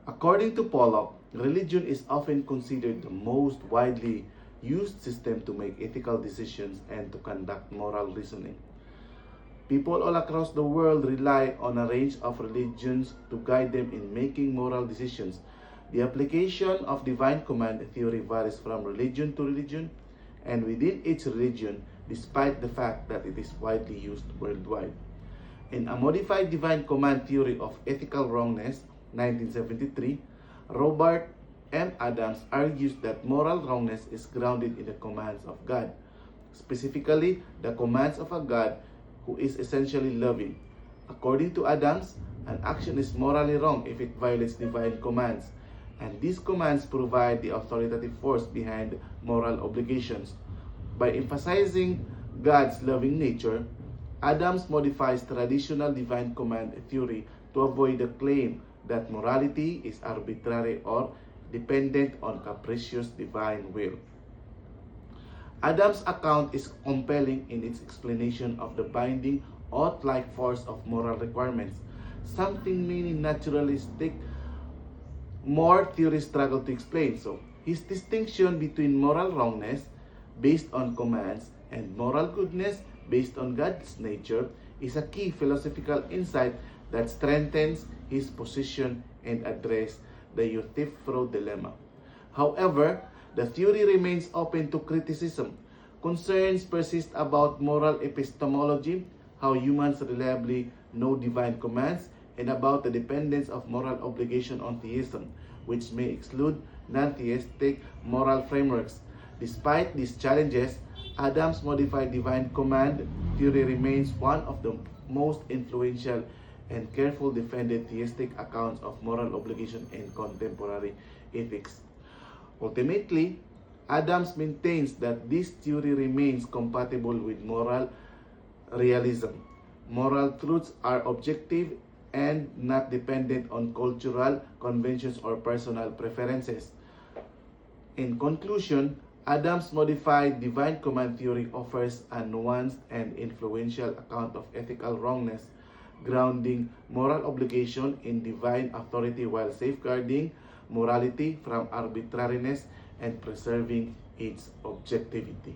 According to Pollock, religion is often considered the most widely used system to make ethical decisions and to conduct moral reasoning. People all across the world rely on a range of religions to guide them in making moral decisions. The application of divine command theory varies from religion to religion and within each religion, despite the fact that it is widely used worldwide. In A Modified Divine Command Theory of Ethical Wrongness, 1973, Robert M. Adams argues that moral wrongness is grounded in the commands of God, specifically the commands of a God who is essentially loving. According to Adams, an action is morally wrong if it violates divine commands, and these commands provide the authoritative force behind moral obligations. By emphasizing God's loving nature, Adams modifies traditional divine command theory to avoid the claim that morality is arbitrary or dependent on capricious divine will. Adams' account is compelling in its explanation of the binding ought-like force of moral requirements, something many naturalistic more theories struggle to explain. So, his distinction between moral wrongness based on commands and moral goodness based on God's nature is a key philosophical insight that strengthens his position and addresses the Euthyphro dilemma. However, the theory remains open to criticism. Concerns persist about moral epistemology, how humans reliably know divine commands, and about the dependence of moral obligation on theism, which may exclude non-theistic moral frameworks. Despite these challenges, Adams' modified divine command theory remains one of the most influential and carefully defended theistic accounts of moral obligation in contemporary ethics. Ultimately, Adams maintains that this theory remains compatible with moral realism. Moral truths are objective and not dependent on cultural conventions or personal preferences. In conclusion, Adams' modified divine command theory offers a nuanced and influential account of ethical wrongness, grounding moral obligation in divine authority while safeguarding morality from arbitrariness and preserving its objectivity.